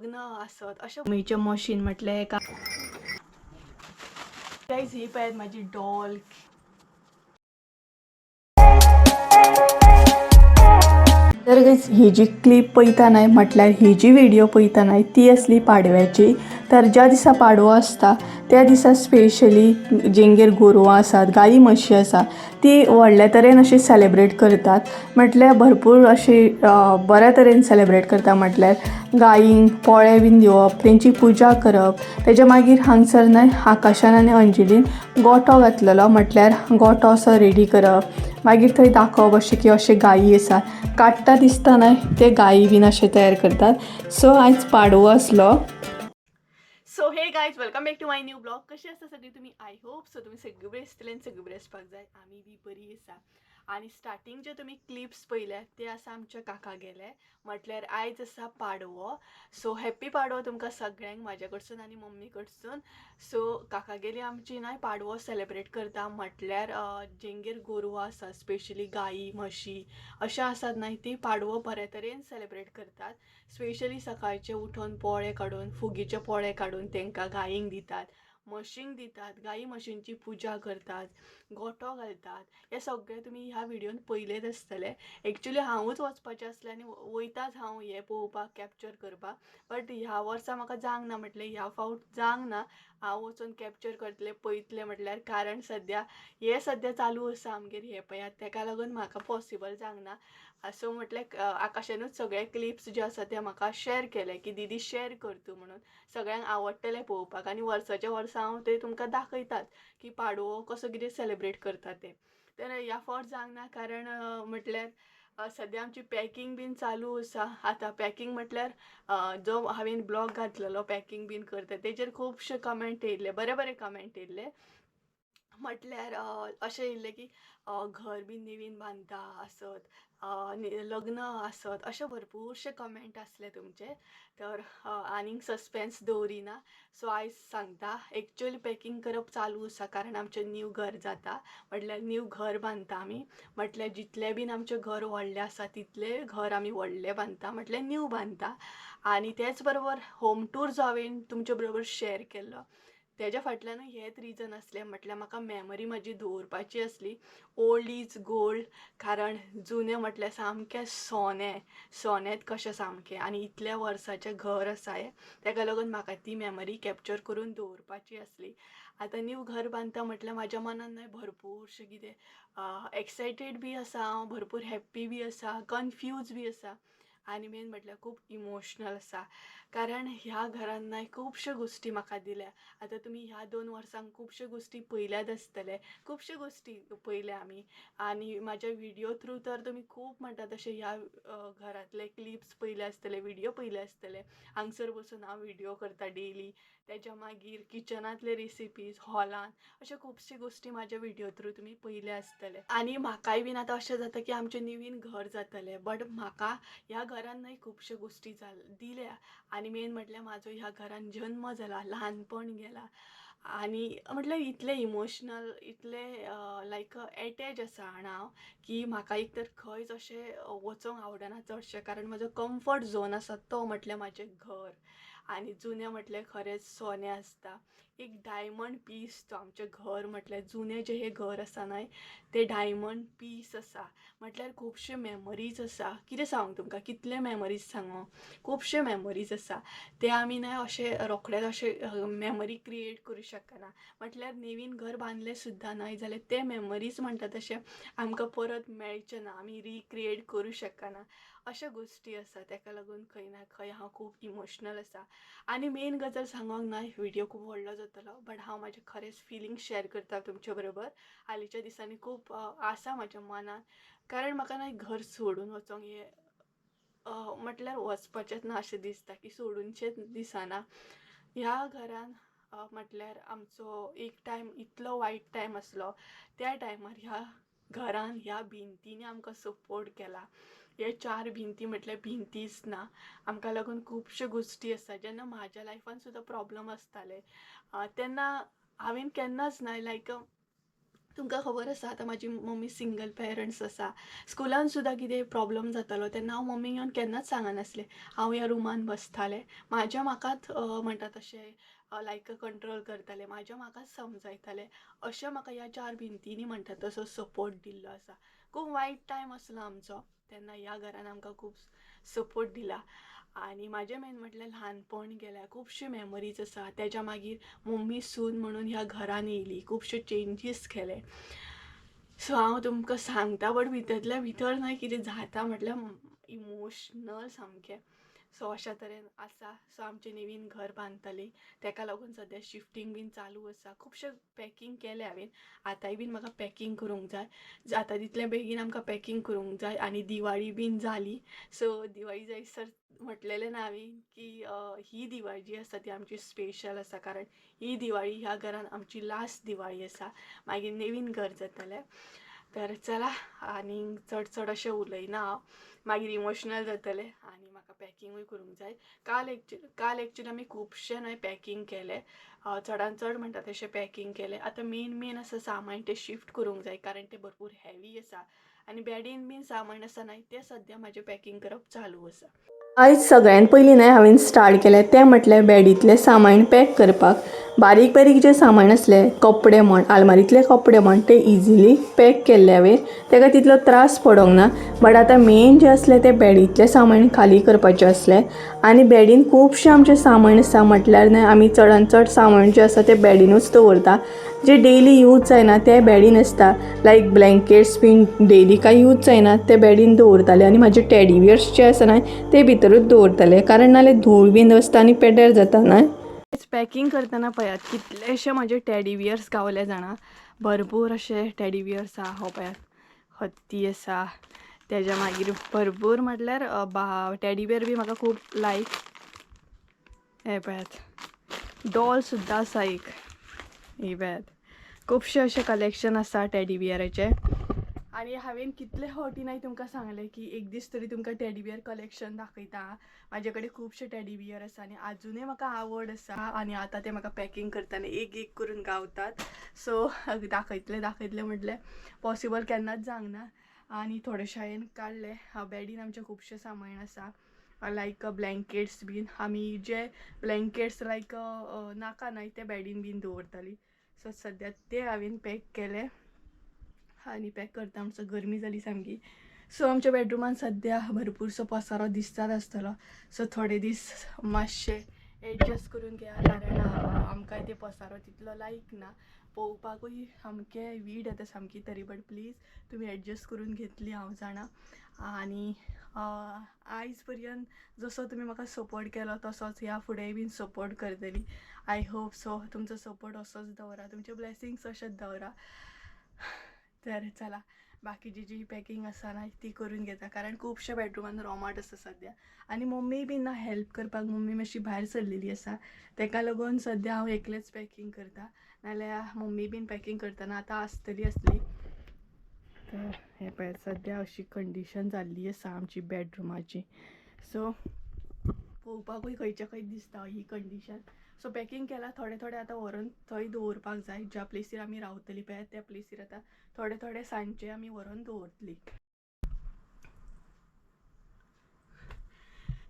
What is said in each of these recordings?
लग्न असत अशें मम्मीचें मशीन म्हटलें का गाइस ही पळयात माझी डॉल. तर गाइस ही जी क्लिप पळयता न्हय म्हटल्यार ही जी व्हिडिओ पळयता न्हय ती असली पाडव्याची. तर ज्या दिसा पाडवो आसता त्या दिसा स्पेशली जेंगेर गोरवां आसात गायी म्हशी आसा ती व्हडल्या तरेन अशी सेलेब्रेट करतात. म्हटल्यार भरपूर अशी बऱ्या तरेन सेलेब्रेट करता. म्हटल्यार गायींक पोळे बीन दिवप, तेंची पुजा करप. तेच्या मागीर हांगसर न्हय आकाशान आनी अंजलीन गोठो घातलेलो. म्हटल्यार गोठो असो रेडी करप. मागीर थंय दाखोवप अशें की अशें गायी आसा. काडटा दिसता न्हय ते गायी बीन अशें तयार करतात. सो आयज पाडवो आसलो. So hey guys welcome back to my new blog. कशी आसा सगळी तुमी? आय होप सो तुमी सगळी बरी आसतली आनी सगळी बरी आसपाक जाय. आमी बी बरी आसा. आणि स्टार्टिंग जे तुमी क्लिप्स पळयले ते आसा आमच्या काका गेले. म्हटल्यार आयज आसा पाडवो. सो हॅप्पी पाडवो तुमकां सगळ्यांक म्हाज्या कडसून आनी मम्मी कडसून. सो काका गेली आमची न्हय पाडवो सेलेब्रेट करता. म्हटल्यार जेंगेर गोरवां आसा स्पेशली गायी म्हशी अशें आसात न्हय ती पाडवो बऱ्या तरेन सेलेब्रेट करतात. स्पेशली सकाळचे उठून पोळे काडून फुगीचे पोळे काडून तेंकां गायींक दितात, म्हशींक दितात, गायी म्हशींची पुजा करतात, गोठो घालतात. हे सगळे तुमी ह्या व्हिडिओन पळयलेच आसतले. एक्चुअली हांवूच वचपाचें आसलें आनी वयताच हांव हे पळोवपाक कॅप्चर करपाक. बट ह्या वर्सा म्हाका जावंक ना. म्हटलें ह्या फावट जावंक ना हांव वचून कॅप्चर करतलें पळयतलें. म्हटल्यार कारण सद्या हे सद्या चालू आसा आमगेर हे पळयात तेका लागून म्हाका पॉसिबल जावंक ना. सो म्हटल्यार आकाशानूच सगळे क्लिप्स जे आसा ते म्हाका शेअर केले की दीदी शेअर कर तूं म्हणून. सगळ्यांक आवडटलें पळोवपाक आनी वर्साच्या वर्सा हांव ते तुमकां दाखयतात की पाडवो कसो कितें सेलेब्रेट करता ते. तर ह्या फावट जावंक ना कारण म्हटल्यार सद्या आमची पॅकींग बीन चालू आसा. आतां पॅकींग म्हटल्यार जो हांवें ब्लॉग घातलेलो पॅकींग बीन करता तेजेर खुबशे कमेंट येयल्ले, बरे बरे कमेंट येयल्ले. म्हटल्यार अशें येयल्लें की घर बीन नेवीन बांदता आसत, लग्न आसत अशे भरपूरशे कमेंट आसले तुमचे. तर आनीक सस्पेन्स दवरिना. सो आयज सांगता एक्चुअली पॅकींग करप चालू आसा कारण आमचें न्यू घर जाता. म्हटल्यार न्यू घर बांदता आमी. म्हटल्यार जितलें बीन आमचें घर व्हडलें आसा तितलें घर आमी व्हडलें बांदता म्हटल्यार न्यू बांदता. आनी तेच बरोबर होम टूर जो हांवें तुमचे बरोबर शेअर केल्लो तेज्या फाटल्यानूय हेच रिजन आसलें. म्हटल्यार म्हाका मेमरी म्हाजी दवरपाची आसली. Old is gold. कारण जुने म्हटल्यार सामकें सोनेत कशें सामकें आनी इतल्या वर्साचें घर आसा हें. तेका लागून म्हाका ती मेमरी कॅप्चर करून दवरपाची आसली. आतां न्यू घर बांदता म्हटल्यार म्हाज्या मनान न्हय भरपूरशें कितें एक्सायटेड बी आसा हांव, भरपूर हॅप्पी बी आसा, कन्फ्यूज बी आसा आनी मेन म्हटल्यार खूब इमोशनल आसा. कारण ह्या घरान न्हय खुबश्यो गोश्टी म्हाका दिल्या. आतां तुमी ह्या 2 वर्सांक खुबश्यो गोश्टी पळयल्याच आसतले. खुबश्यो गोश्टी पळयल्या आमी आनी म्हाज्या व्हिडिओ थ्रू तर तुमी खूब म्हणटा तशें ह्या घरांतले क्लिप्स पळयले आसतले, व्हिडिओ पळयले आसतले. हांगसर बसून हांव व्हिडिओ करता डेली. तेच्या मागीर किचनांतले रेसिपीज, हॉलान अशे खुबश्यो गोश्टी म्हाज्या व्हिडिओ थ्रू तुमी पळयले आसतले. आनी म्हाकाय बीन आतां अशें जाता की आमचें नवीन घर जातलें. बट म्हाका ह्या घरान न्हय खुबश्यो गोश्टी दिल्या आनी मेन म्हटल्यार म्हाजो ह्या घरान जल्म जाला, ल्हानपण गेलां आनी म्हटल्यार इतलें इमोशनल, इतलें लायक एटॅच आसा हांव की म्हाका एक तर खंयच अशें वचोंक आवडना चडशें. कारण म्हजो कम्फर्ट झोन आसा तो म्हटल्यार म्हाजें घर. आनी जुनें म्हटल्यार खरेंच सोनें आसता. एक डायमंड पीस तो आमचें घर. म्हटल्यार जुनें जें हें घर आसा न्हय तें डायमंड पीस आसा. म्हटल्यार खुबशे मेमरीज आसा. कितें सांगूं तुमकां, कितले मेमरीज सांगूं. खुबशे मेमरीज आसा ते आमी न्हय अशें रोखडेच अशें मेमरी क्रिएट करूं शकना. म्हटल्यार नवीन घर बांदलें सुद्दां न्हय जाल्यार ते मेमरीज म्हणटा तशें आमकां परत मेळचे ना, आमी रिक्रिएट करूं शकना. अशे गोश्टी आसा. तेका लागून खंय ना खंय हांव खूब इमोशनल आसा. आनी मेन गजाल सांगोंक न्हय व्हिडिओ खूब व्हडलो जातलो बट हांव म्हाजे खरेंच फिलिंग्स शेअर करता तुमचे बरोबर. हालींच्या दिसांनी खूब आसा म्हाज्या मनान. कारण म्हाका न्हय घर सोडून वचोंक म्हटल्यार वचपाचेंच ना अशें दिसता की सोडूनशेंच दिसना. ह्या घरान म्हटल्यार आमचो एक टायम इतलो वायट टायम आसलो. त्या टायमार ह्या घरान ह्या भिंतींनी आमकां सपोर्ट केला. हे 4 भिंती म्हटल्यार भिंतीच ना. आमकां लागून खुबश्यो गोश्टी आसा. जेन्ना म्हाज्या लायफान सुद्दां प्रॉब्लम आसताले तेन्ना हांवें केन्नाच न्हय लायक तुमकां खबर आसा आतां म्हाजी मम्मी सिंगल पेरंट्स आसा. स्कुलान सुद्दां कितें प्रॉब्लम जातालो तेन्ना हांव मम्मीक येवन केन्नाच सांगनासलें. हांव ह्या रुमान बसतालें, म्हाकाच म्हणटा तशें लायक कंट्रोल करतालें, म्हाकाच समजायतालें. अशें म्हाका ह्या 4 भिंतींनी म्हणटा तसो सपोर्ट दिल्लो आसा. खूब वायट टायम आसलो आमचो तेन्ना ह्या घरान आमकां खूब सपोर्ट दिला. आनी म्हाजें मेन म्हटल्यार ल्हानपण गेल्यार खुबशे मेमरीज आसा. तेज्या मागीर मम्मी सून म्हणून ह्या घरान येयली, खुबशे चेंजीस केले. सो हांव तुमकां सांगता बट भितरल्या भितर न्हय कितें जाता म्हटल्यार इमोशनल सामकें. सो अशा तरेन आसा. सो आमचें नवीन घर बांदतलीं, तेका लागून सद्या शिफ्टींग बीन चालू आसा. खुबशें पॅकींग केलें हांवें. आतांय बीन म्हाका पॅकींग करूंक जाय. जाता तितलें बेगीन आमकां पॅकींग करूंक जाय. आनी दिवाळी बीन जाली. सो दिवाळी जायसर म्हटलेलें ना हांवें की ही दिवाळी जी आसा ती आमची स्पेशल आसा, कारण ही दिवाळी ह्या घरान आमची लास्ट दिवाळी आसा. मागीर नवीन घर जातलें. तर चला, आनी चड अशें उलयना हांव, मागीर इमोशनल जातलें आनी म्हाका पॅकिंगूय करूंक जाय. काल एक्चुली आमी खुबशें न्हय पॅकींग केलें, चडान चड म्हणटा तशें पॅकींग केलें. आतां मेन आसा सामान तें शिफ्ट करूंक जाय, कारण तें भरपूर हेवी आसा. आनी बॅडीन बीन सामान आसा न्हय तें सद्या म्हाजें पॅकींग करप चालू आसा. आयज सगळ्यान पयलीं न्हय हांवें स्टार्ट केलें तें म्हटल्यार बॅडींतलें सामान पॅक करपाक. बारीक जें सामान आसलें, कपडे म्हण, आलमारीतले कपडे म्हण, ते इजिली पॅक केल्ले हांवें. तेका तितलो त्रास पडोंक ना. बट आतां मेन जें आसलें तें बॅडींतलें सामान खाली करपाचें आसलें. आनी बॅडीन खुबशें आमचें सामान आसा. म्हटल्यार न्हय आमी चडान चड सामान जें आसा तें बॅडीनूच दवरता. जें डेली यूज जायना तें बॅडीन आसता. लायक ब्लँकेट्स बीन डेली कांय यूज जायना तें बॅडीन दवरतालें. आनी म्हाजे टेडीबियर्स जे आसा न्हय ते भितरूच दवरतालें, कारण नाल्यार धूळ बीन वचता आनी पेड्ड्यार जाता न्हय. पॅकींग करतना पळयात कितलेशे म्हाजे टेडीबियर्स गावले जाणा. भरपूर अशे टेडीबियर्स आहा. हो पळयात, हत्ती आसा. तेज्या मागीर भरपूर म्हटल्यार टेडीबियर बी म्हाका खूब लायक. हे पळयात, डॉल सुद्दां आसा एक. हे पळयात, खुबशे अशें कलेक्शन आसा टेडीबियराचें. आनी हांवें कितले फावटी न्हय तुमकां सांगलें की एक दीस तरी तुमकां टेडीबियर कलेक्शन दाखयता. म्हाजे कडेन खुबशे टेडीबियर आसा आनी आजुनूय म्हाका आवड आसा. आनी आतां ते म्हाका पॅकींग करतना एक करून गावतात. सो दाखयतलें म्हटल्यार पॉसिबल केन्नाच जावंक ना. आनी थोडेशे हांवें काडले. बॅडीन आमचे खुबशे सामान आसा, लायक ब्लँकेट्स बीन. आमी जे ब्लँकेट्स लायक नाका न्हय ते बॅडीन बीन दवरतालीं. सो सद्या ते हांवें पॅक केले. आनी पॅक करता म्हणसर गरमी जाली सामकी. सो आमच्या बेडरुमान सद्या भरपूरसो पसारो दिसताच आसतलो. सो थोडे दीस मातशे एडजस्ट करून घेया, कारण आमकां ते पसारो तितलो लायक ना. पळोवपाकूय सामकें वीट येता सामकी. तरी बट प्लीज तुमी एडजस्ट करून घेतली हांव जाणा. आनी आयज पर्यंत जसो तुमी म्हाका सपोर्ट केलो तसोच ह्या फुडेंय बीन सपोर्ट करतली. I hope so. तुमचो सपोर्ट असोच दवरा, तुमचे ब्लेसिंग्स अशेच दवरा. तर चला, बाकीची जी पॅकींग आसा ना ती करून घेता, कारण खुबशे बेडरुमान रोमाट आसा सद्या. आनी मम्मी बीन ना हेल्प करपाक. मम्मी मातशी भायर सरलेली आसा, तेका लागून सद्या हांव एकलेंच पॅकींग करता. नाल्यार मम्मी बीन पॅकींग करतना आतां आसली. तर हे पळय, सद्या अशी कंडिशन जाल्ली आसा आमची बेडरुमाची. सो पळोवपाकूय खंय दिसता ही कंडिशन. सो पॅकींग केला. थोडे आतां व्हरून थंय दवरपाक जाय. ज्या प्लेसीर आमी रावतली पळय त्या प्लेसीर आतां थोडे सांजचे आमी व्हरून दवरतली.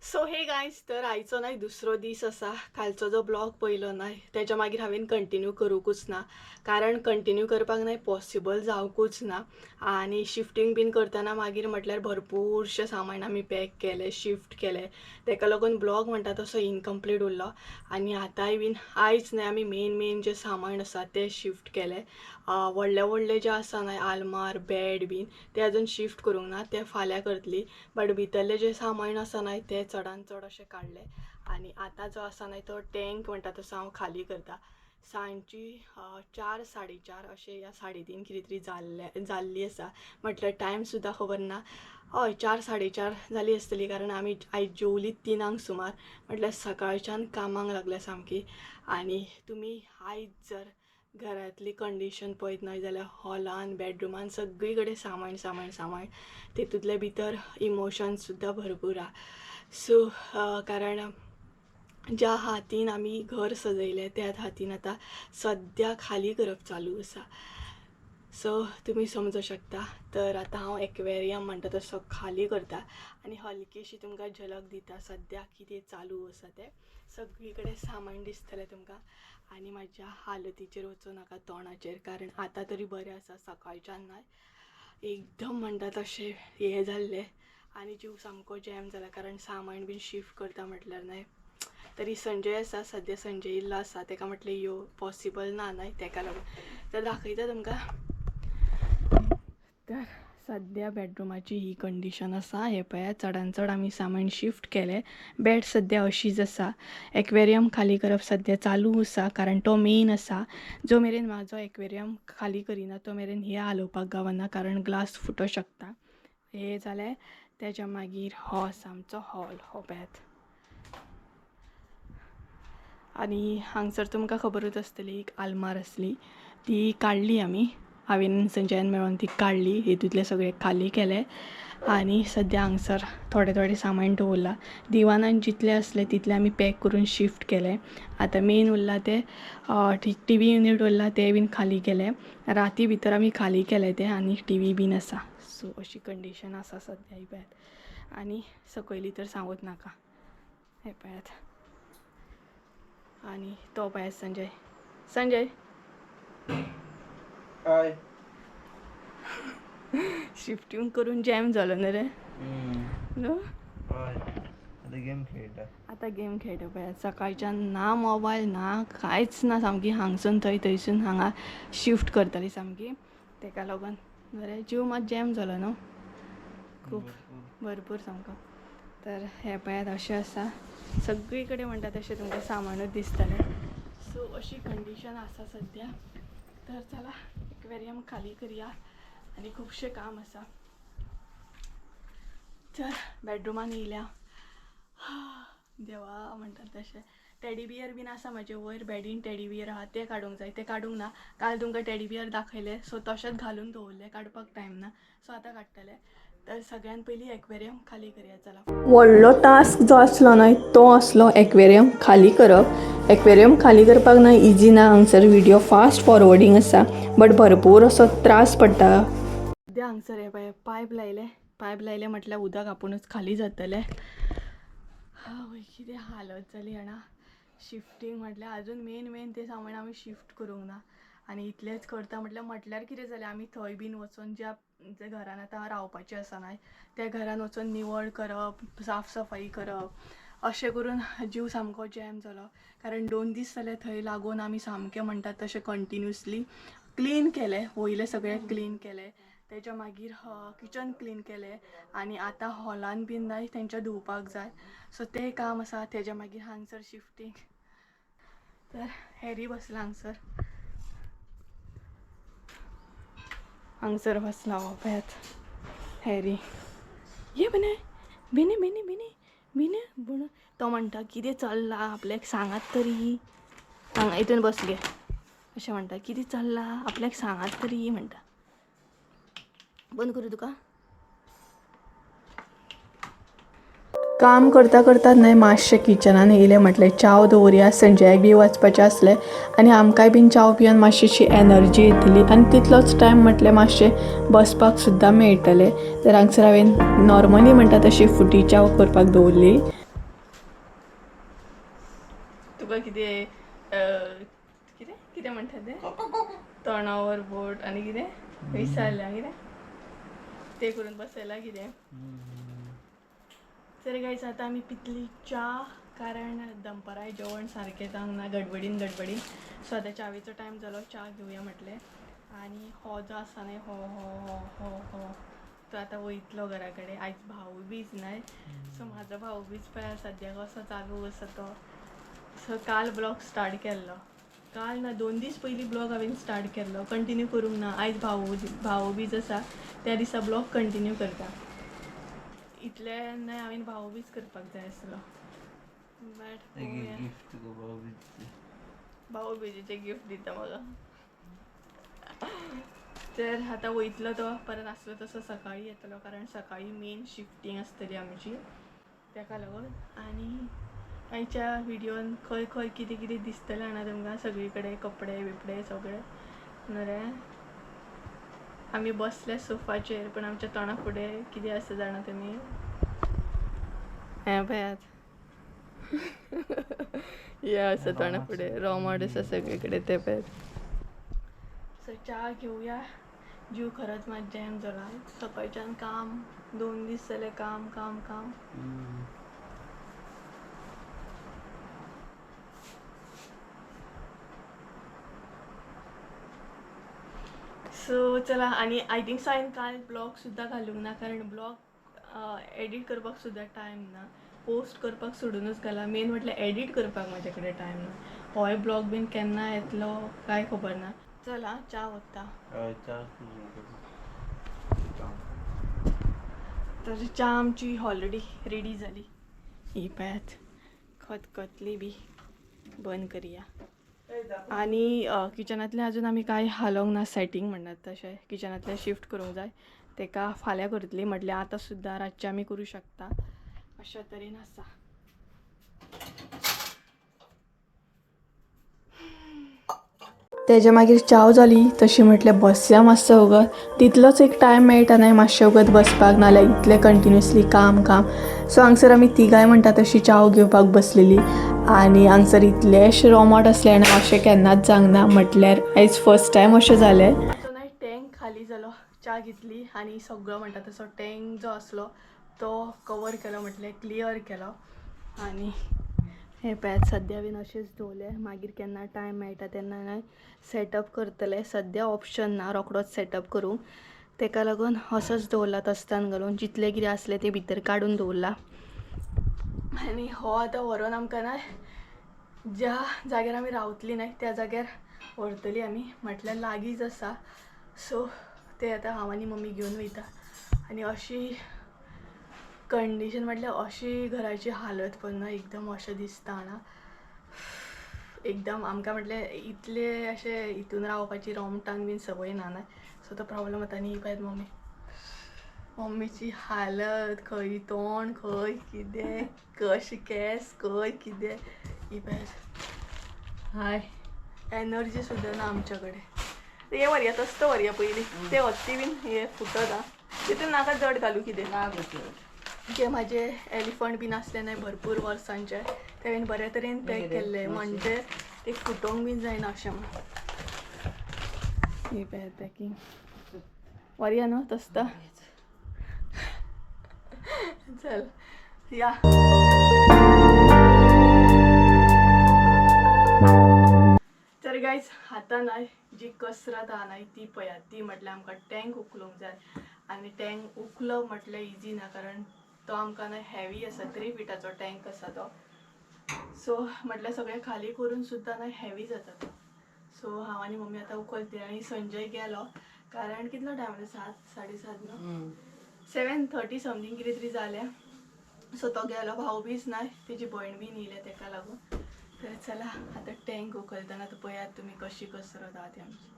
सो हे गायज, तर आयचो न्हय दुसरो दीस आसा. कालचो जो ब्लॉग पयलो न्हय तेच्या मागीर हांवें कंटिन्यू करूंकूच ना, कारण कंटिन्यू करपाक न्हय पॉसिबल जावंकूच ना. आनी शिफ्टींग बीन करतना मागीर म्हटल्यार भरपूरशें सामान आमी पॅक केलें, शिफ्ट केलें. तेका लागून ब्लॉग म्हणटा तसो इनकम्प्लीट उरलो. आनी आतांय बीन आयज न्हय आमी मेन जें सामान आसा तें शिफ्ट केलें. व्हडले जे आसा न्हय आलमार, बेड बीन ते अजून शिफ्ट करूंक ना, ते फाल्यां करतली. बट भितरलें जें सामान आसा न्हय तें चडान चड अशें काडलें. आनी आतां जो आसा न्हय तो टँक म्हणटा तसो हांव खाली करता. सांजची 4, 4:30 अशें या 3:30 कितें तरी जाल्ली आसा. म्हटल्यार टायम सुद्दां खबर ना. हय, 4, 4:30 जाली आसतली, कारण आमी आयज जेवलीत 3 सुमार. म्हटल्यार सकाळच्यान कामाक लागल्या सामकी. आनी तुमी आयज जर घरांतली कंडिशन पळयत न्हय जाल्यार हॉलान, बेडरुमान सगळी कडेन सामान. तेतूंतले भितर इमोशन्स सुद्दां भरपूर आहा. सो कारण ज्या हातीन आमी घर सजयलें त्याच हातीन आतां सद्या खाली करप चालू आसा. सो तुम्ही समजू शकता. तर आता हांव एक्वेरियम म्हणटा तसो खाली करता आनी हलकीशी तुमकां झलक दिता सद्या कितें चालू आसा तें. सगळीकडे सामान दिसतलें तुमकां आनी म्हाज्या हालतीचेर वचूं नाका तोंडाचेर, कारण आतां तरी बरें आसा, सकाळच्यान ना एकदम म्हणटा तशें हें जाल्लें आनी जीव सामको जॅम जाला, कारण सामान बीन शिफ्ट करता म्हटल्यार न्हय. तरी संजय आसा, सद्या संजय इल्लो आसा, ताका म्हटलें यो पॉसिबल ना न्हय, ताका लागून तर दाखयता तुमकां. तर सद्या बेडरूमाची ही कंडिशन आसा. हे पळया, चडान चड आमी सामान शिफ्ट केलें. बेड सद्या अशीच आसा. एक्वेरियम खाली करप सद्या चालू आसा, कारण तो मेन आसा. जो मेरेन म्हाजो एक्वेरियम खाली करिना तो मेरेन हे हालोवपाक गावना, कारण ग्लास फुटो शकता. हे जालें. तेच्या मागीर हो आसा आमचो हॉल, हो पळयात. आनी हांगसर तुमकां खबरूच आसतली एक आलमार आसली, ती काडली आमी. हांवेन संजयान मेळोन ती काडली, हेतूंतले सगळे खाली केले आनी सद्या हांगसर थोडे थोडे सामान दवरला. दिवानान जितले आसले तितले आमी पॅक करून शिफ्ट केले. आतां मेन उरला ते टी व्ही युनीट उरला ते बीन खाली केले. राती भितर आमी खाली केले ते आनी टी व्ही बीन आसा. सो अशी कंडिशन आसा सद्या ही पळयात. आनी सकयली तर सांगूच नाका. हे पळयात. आनी तो पळयात संजय. संजय हाय. शिफ्टिंग करून जॅम जालो न्हू रे. न्हू हाय. आता गेम खेळटा. आतां गेम खेळटा पळयात. सकाळच्यान ना मोबायल ना कांयच ना, सामकी हांगसून थंय थंयसून हांगा शिफ्ट करताली सामकी. ताका लागून रे जीव मात जॅम जालो न्हू, खूब भरपूर सामको. तर हे पळयात अशें आसा. सगळी कडेन म्हणटा तशें तुमकां सामानूच दिसतलें. सो अशी कंडिशन आसा सद्या. तर चला एक्वेरियम खाली करया आनी खुबशें काम आसा. तर बेडरूमान येयल्या. देवा म्हणटात तशें. टेडी बियर बीन आसा म्हाजे वयर बेडीन. टेडी बियर आहा ते काडूंक जाय, ते काडूंक ना. काल तुमकां टेडी बियर दाखयले, सो तशेंच घालून दवरले, काडपाक टायम ना, सो आतां काडटले. तर सगळ्यान पयलीं एक्वेरियम खाली करया चला. व्हडलो टास्क जो आसलो न्हय तो आसलो एक्वेरियम खाली करप. एक्वेरियम खाली करपाक न्हय इजी ना. हांगसर व्हिडिओ फास्ट फॉरवर्डिंग आसा, बट भरपूर असो त्रास पडटा. सद्या हांगसर हे पळय पायप लायले म्हटल्यार उदक आपुणूच खाली जातलें. आवय कितें हालत जाली जाणा. शिफ्टिंग म्हटल्यार आजून मेन ते सामान आमी शिफ्ट करूंक ना आनी इतलेंच करता म्हटल्यार कितें जालें, आमी थंय बीन वचून ज्या घरान आतां रावपाचें आसा न्हय त्या घरान वचून निवळ करप, साफ सफाई करप, अशें करून जीव सामको जॅम जालो. कारण 2 दीस जाले थंय लागून आमी सामकें म्हणटात तशें कंटिन्युअसली क्लीन केलें. वयले सगळें क्लीन केलें. तेच्या मागीर किचन क्लीन केलें आनी आतां हॉलान बीन न्हय तेंच्या धुवपाक जाय, सो तें काम आसा. तेच्या मागीर हांगसर शिफ्टिंग. तर हॅरी बसला हांगसर बसला हो पळयात हॅरी. ये बने बेने बेने बेने बेने बण. तो म्हणटा कितें चल्ला आपल्याक सांगात तरी. हांगा हितून बसगे अशें म्हणटा. कितें चल्ला आपल्याक सांगात तरी म्हणटा. बंद करूं तुका. काम करता करता न्हय मातशें किचनान येयलें, म्हटलें चाव दवरया. संजयाक बी वचपाचें आसलें आनी आमकांय बीन चाव पिवन मातशीशी एनर्जी येतली आनी तितलोच टायम म्हटलें मातशें बसपाक सुद्दां मेळटलें. तर हांगसर हांवें नॉर्मली म्हणटा तशी फुटी चाव करपाक दवरली. तुका कितें कितें कितें म्हणटा तें तोंडावर बोट आनी कितें विसरलें कितें तें करून बसयलां कितें. तर गायज आतां आमी पितली च्या, कारण दनपारां जेवण सारकें जावंक ना गडबडीन. सो आतां च्यावेचो टायम जालो, च्या घेवया म्हटलें. आनी हो जो आसा न्हय हो हो हो हो हो तो आतां वयतलो घरा कडेन. आयज भाऊबीज न्हय, सो म्हाजो भाऊबीज पळय सद्याक असो चालू आसा तो. सो काल ब्लॉग स्टार्ट केल्लो, काल ना 2 दीस पयलीं ब्लॉग हांवें स्टार्ट केल्लो, कंटिन्यू करूंक ना. आयज भाऊबीज आसा त्या दिसा ब्लॉग कंटिन्यू करता. इतलें न्हय हांवें भाऊबीज करपाक जाय आसलो, बट भाऊबीजेचें गिफ्ट दिता म्हाका. तर आतां वयतलो तो परत आसलो तसो सकाळीं येतलो, कारण सकाळीं मेन शिफ्टिंग आसतली आमची, ताका लागून. आनी आयच्या व्हिडिओन खंय खंय कितें कितें दिसतलें जाणा तुमकां, सगळी कडेन कपडे बिपडे सगळे न्हू रे. आम्ही बसले सोफाचेर पण आमच्या तोंडा फुडें कितें आसा जाणा तुमी हें पळयात हे आसा तोंडा फुडें रोमोट आसा सगळे कडेन ते पळयात सो च्या घेवया जीव खरोच मात जॅम जाला सकाळच्यान काम 2 दीस जाले काम काम काम सो चला आणि आय थिंक सो हांवें काल ब्लॉग सुद्दां घालूंक ना कारण ब्लॉग एडिट करपाक सुद्दां टायम ना पोस्ट करपाक सोडूनच घाला मेन म्हटल्यार एडिट करपाक म्हाजे कडेन टायम ना होय ब्लॉग बीन केन्ना येतलो काय खबर ना चला च्या वता तर च्या आमची ऑलरेडी रेडी जाली ही पळयात खतखतली बी बंद करुया आणि किचनांतलें अजून आमी कांय हालोंक ना सेटींग म्हणटात तशें किचनांतलें शिफ्ट करूंक जाय तेका फाल्यां करतली म्हटल्यार आतां सुद्दां रातचें आमी करूं शकता अशा तरेन आसा तेज्या मागीर चाव जाली तशी म्हटल्यार बसया मातसो वगत तितलोच एक टायम मेळटा न्हय मातशें वगत बसपाक नाल्यार इतलें कंटिन्युअसली काम काम सो हांगसर आमी तिगाय म्हणटा तशी चाव घेवपाक बसलेली आनी हांगसर इतलेशे रोमोट आसले आनी अशें केन्नाच जावंक ना म्हटल्यार आयज फर्स्ट टायम अशें जालें सो न्हय टँक खाली जालो च्या घेतली आनी सगळो म्हणटा तसो टँक जो आसलो तो कवर केलो म्हटल्यार क्लियर केलो आनी हे पळयात सद्या बीन अशेंच दवरले मागीर केन्ना टायम मेळटा तेन्ना न्हय सेटअप करतले सद्या ऑप्शन ना रोकडोच सेटअप करूंक तेका लागून असोच दवरला तस्तान घालून जितलें कितें आसलें तें भितर काडून दवरला आनी हो आतां व्हरोन आमकां न्हय ज्या जाग्यार आमी रावतली न्हय त्या जाग्यार व्हरतली आमी म्हटल्यार लागींच आसा सो ते आतां हांव आनी मम्मी घेवन वयता आनी अशी कंडिशन म्हटल्यार अशी घराची हालत पण ना एकदम अशें दिसता ना एकदम आमकां म्हटल्यार इतले अशें हितून रावपाची रोमटान बीन संवय ना सो तो प्रॉब्लेम जाता न्ही पळयत मम्मीची हालत खंय तोंड खंय कितें कशें केस खंय कितें ही पळयत हाय एनर्जी सुद्दां ना आमच्या कडेन हे व्हरया तस्तो व्हरया पयलीं ते हत्ती बीन हे फुटत आं तितून नाका जड घालू कितें जे म्हाजे एलिफंट बीन आसले न्हय भरपूर वर्सांचे ते बीन बरे तरेन पॅक केल्ले म्हणजे ते फुटोंक बीन जायना अशें म्हणून ही पळयात पॅकींग व्हरया न्हू तसता चल या तर गायज आतां न्हय जी कसरत आहा न्हय ती पळयात ती म्हटल्यार आमकां टँक उखलूंक जाय आनी टँक उखलो म्हटल्यार इजी ना कारण तो आमकां न्हय हेवी आसा 3 फिटाचो टँक आसा तो सो म्हटल्यार सगळें खाली करून सुद्दां न्हय हेवी जाता तो सो हांव आनी मम्मी आतां उखलतली आनी संजय गेलो कारण कितलो टायम जाला 7:30 न्हू 7:30 समथींग कितें तरी जालें सो तो गेलो भाऊ बीच न्हय तेजी भयण बीन येयले तेका लागून तर चला आतां टँक उखलतना तर पळयात तुमी कशी कसरत आहा ती आमची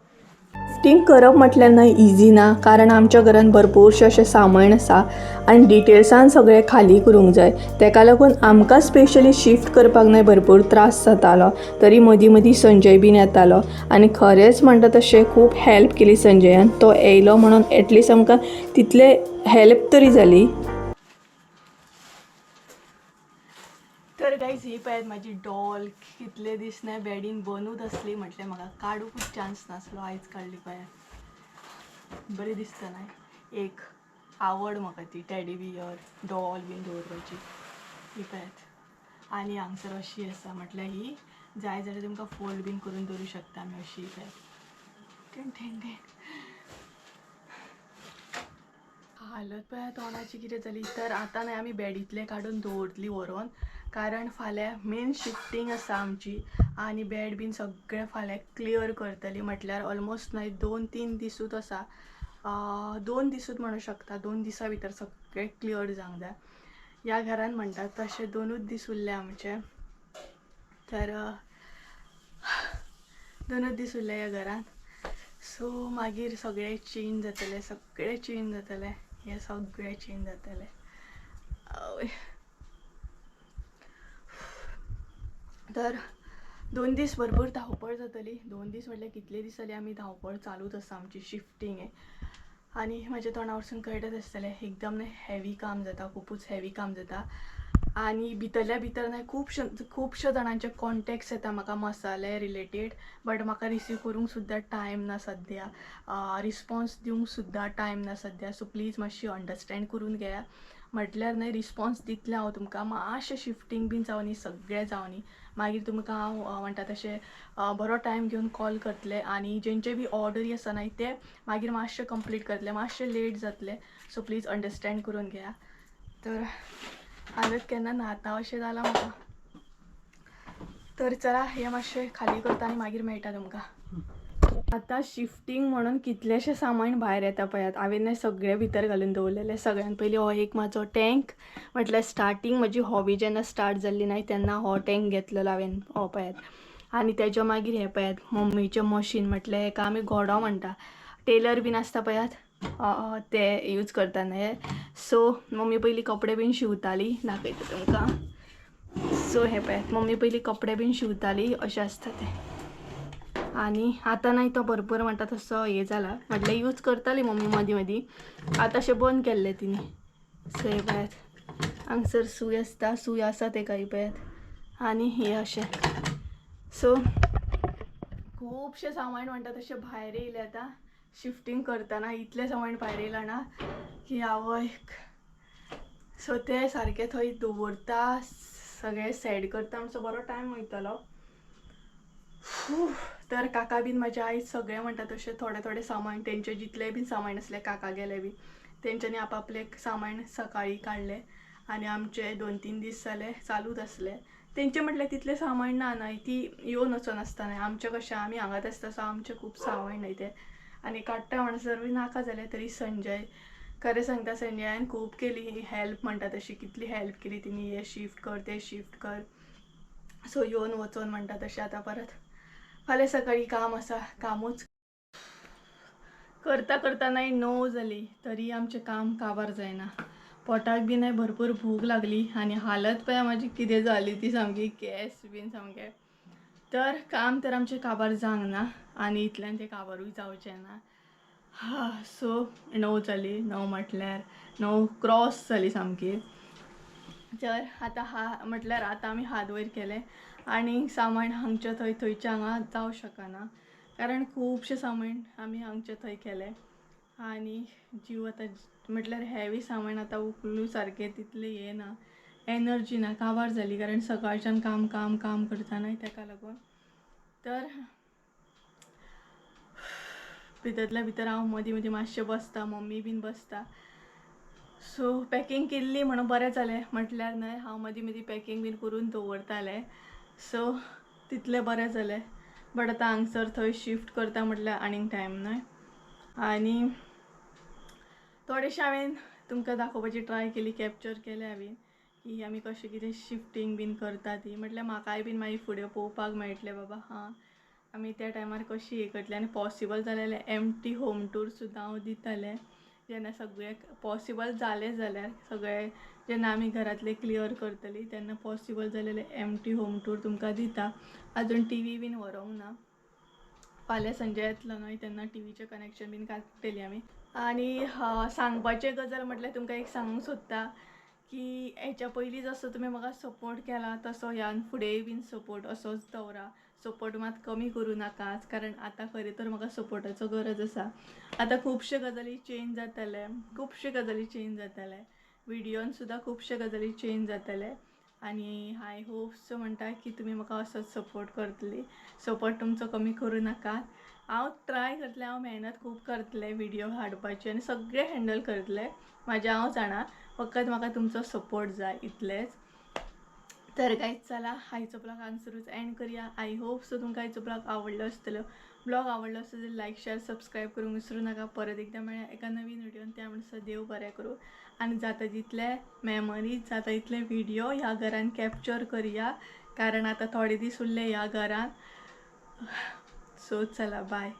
शिफ्टिंग करप म्हटल्यार न्हय इजी ना कारण आमच्या घरान भरपूरशें अशें सामान आसा आनी डिटेल्सान सगळें खाली करूंक जाय तेका लागून आमकां स्पेशली शिफ्ट करपाक न्हय भरपूर त्रास जातालो तरी मदीं मदीं संजय बीन येतालो आनी खरेंच म्हणटा तशें खूब हेल्प केली संजयान तो येयलो म्हणून एटलिस्ट आमकां तितले हेल्प तरी जाली तर गायज ही पळयात म्हाजी डॉल कितले दीस न्हय बॅडीन बंदूच आसली म्हटल्यार म्हाका काडूंकूच चान्स नासलो आयज काडली पळयात बरी दिसता न्हय एक आवड म्हाका ती टॅडी बियर डॉल बीन दवरपाची ही पळयात आनी हांगसर अशी आसा म्हटल्यार ही जाय जाल्यार तुमकां फोल्ड बीन करून दवरूं शकता आमी अशी पळयात टेन टेन टेन हालत पळयात तोंडाची कितें जाली तर आतां न्हय आमी बॅडींतले काडून दवरतली व्हरोन कारण फाल्यां मेन शिफ्टिंग आसा आमची आनी बॅड बीन सगळें फाल्यां क्लियर करतली म्हटल्यार ऑलमोस्ट न्हय 2-3 दिसूच आसा 2 दिसूच म्हणूं शकता 2 दिसां भितर सगळें क्लियर जावंक जाय ह्या घरान म्हणटात तशें 2च दीस उरले आमचे तर 2च दीस उरले ह्या घरान सो मागीर सगळें चेंज जातलें सगळें चेंज जातलें हें सगळें चेंज जातलें तर 2 दीस भरपूर धांवपळ जातली 2 दीस म्हटल्यार कितले दीस जाली आमी धांवपळ चालूच आसा आमची शिफ्टिंग आणि माझ्या तोंडावरसून कळटच आसतलें एकदम हेवी काम जाता, खूपच हेवी काम जाता. आणि भितरल्या भितर खुबशे जाणांचे कॉन्टॅक्ट्स येता म्हाका मसाले रिलेटेड, बट म्हाका रिसीव करूंक सुद्दां टायम ना सद्या, रिस्पॉन्स दिवंक सुद्दां टायम ना सद्या. सो प्लीज मातशी अंडरस्टँड करून घेया. म्हटल्यार न्हय रिस्पॉन्स दितलें हांव तुमकां. मातशें शिफ्टींग बीन जावनी, सगळें जावनी. मागीर तुमकां हांव म्हणटा तशें बरो टायम घेवन कॉल करतलें. आनी जेंचे बी ऑर्डरी आसा न्हय ते मागीर मातशें कंप्लीट करतलें, मातशें लेट जातलें. सो प्लीज अंडरस्टँड करून घेया. तर हालत केन्ना न्हाता अशें जालां म्हाका. तर चला हे मातशें खाली करता आनी मागीर मेळटा तुमकां. आतां शिफ्टींग म्हणून कितलेशें सामान भायर येता पळयात. हांवें सगळें भितर घालून दवरलेलें. सगळ्यान पयलीं हो एक म्हाजो टँक, म्हटल्यार स्टार्टींग म्हजी हॉबी जेन्ना स्टार्ट जाल्ली न्हय तेन्ना हो टँक घेतलेलो हांवें, हो पळयात. आनी तेज्या मागीर हें पळयात मम्मीचें मशीन, म्हटल्यार हेका आमी घोडो म्हणटा, टेलर बीन आसता पळयात ते यूज करता न्हय. सो मम्मी पयलीं कपडे बीन शिंवताली, दाखयता तुमकां. सो हें पळयात मम्मी पयलीं कपडे बीन शिंवताली, अशें आसता तें. आनी आतां न्हय तो भरपूर म्हणटा तसो हें जाला, म्हटल्यार यूज करताली मम्मी मदीं मदीं. आतां अशें बंद केल्लें तिणी. सो हें पळयात हांगसर सूय आसता, सूय आसा तेका ही पळयात. आनी हें अशें. सो खुबशें सामान म्हणटा तशें भायर येयलें. आतां शिफ्टींग करतना इतलें सामान भायर येयलां ना की आवय. सो तें सारकें थंय दवरता, सगळें सेट करता, मातसो बरो टायम वयतलो. तर काका बीन म्हाजे आयज सगळें म्हणटा तशें थोडें सामान तेंचे जितलें बीन सामान आसलें काका गेले बी तेंच्यांनी आपआपलें सामान सकाळीं काडलें. आनी आमचे 2-3 दीस जाले चालूच आसलें. तेंचे म्हटल्यार तितलें सामान ना न्हय, ती येवन वचोन आसता न्हय. आमचें कशें आमी हांगाच आसता, सो आमचें खूब सामान न्हय तें. आनी काडटा म्हणसर बी नाका जालें. तरी संजय, खरें सांगता संजयान खूब केली हेल्प, म्हणटा तशी कितली हेल्प केली तिणी. हे शिफ्ट कर, ते शिफ्ट कर. सो येवन वचोन म्हणटा तशें आतां परत फाल्यां सकाळीं काम आसा, कामूच करता करता न्हय 9 जाली तरी आमचें काम काबार जायना. पोटाक बी न्हय भरपूर भूक लागली आनी हालत पळय म्हाजी कितें जाली ती सामकी, केस बीन सामकें. तर काम तर आमचें काबार जावंक ना आनी इतल्यान तें काबारूय जावचें ना. सो 9 जाली, 9 म्हटल्यार 9 क्रॉस जाली सामकी. तर आतां म्हटल्यार आतां आमी हात वयर केले आनी सामान हांगच्या थंय थंयचे हांगा जावं शकना, कारण खुबशें सामान आमी हांगचे थंय केलें. आनी जीव आतां म्हटल्यार हेवी सामान आतां उखलूं सारकें तितलें हें ना, एनर्जी ना, काबार जाली, कारण सकाळच्यान काम काम काम करता न्हय तेका लागून. तर भितरल्या भितर हांव मदीं मदीं मातशें बसता, मम्मी बीन बसता. सो पॅकींग केल्ली म्हणून बरें जालें. म्हटल्यार न्हय हांव मदीं मदीं पॅकींग बीन करून दवरतालें, सो तितलें बरें जालें. बट आतां हांगसर थंय शिफ्ट करता म्हटल्यार आनीक टायम न्हय. आनी थोडेशें हांवें तुमकां दाखोवपाची ट्राय केली, कॅप्चर केलें हांवें की आमी कशें कितें शिफ्टींग बीन करता ती. म्हटल्यार म्हाकाय बीन मागीर फुडें पळोवपाक मेळटलें बाबा आमी त्या टायमार कशी हें करतलीं. आनी पॉसिबल जाल्यार एम्प्टी होम टूर सुद्दां हांव दितालें, जेन्ना सगळें पॉसिबल जालें जाल्यार. सगळें जेन्ना आमी घरांतलें क्लियर करतलीं तेन्ना पॉसिबल जाल्यार एम्प्टी होम टूर तुमकां दिता. आजून टी व्ही बीन व्हरूंक ना. फाल्यां संजय येतलो न्हय तेन्ना टीव्हीचें कनेक्शन बीन काडटलीं आमी. आनी सांगपाचें गजाल म्हटल्यार तुमकां एक सांगूंक सोदता की हेच्या पयलीं जसो तुमी म्हाका सपोर्ट केला तसो ह्यान फुडेंय बीन सपोर्ट असोच दवरा. सपोर्ट मात कमी करूं नाकात, कारण आतां खरें तर म्हाका सपोर्टाचो गरज आसा. आतां खुबशे गजाली चेंज जातले, विडियोन सुद्दां खुबशे गजाली चेंज जातले. आनी आय होप्स म्हणटा की तुमी म्हाका असोच सपोर्ट करतली. सपोर्ट तुमचो कमी करूं नाकात. हांव ट्राय करतलें, हांव मेहनत खूब करतलें व्हिडियो हाडपाची आनी सगळें हँडल करतलें म्हाजें हांव जाणा. फकत म्हाका तुमचो सपोर्ट जाय, इतलेंच. तर गायज चला आयचो ब्लॉग हांगसरूच एंड करूया. आय होप सो तुमकां आयचो ब्लॉग आवडलो आसतलो. ब्लॉग आवडलो आसता जाल्यार लायक शेअर सबस्क्राईब करूंक विसरूं नाका. परत एकदा मेळ्या एका नवीन व्हिडियोन. त्या म्हणसर देव बरें करूं आनी जाता तितले मेमरीज, जाता तितले व्हिडियो ह्या घरान कॅप्चर करुया, कारण आतां थोडे दीस उरले ह्या घरान. सो चला बाय.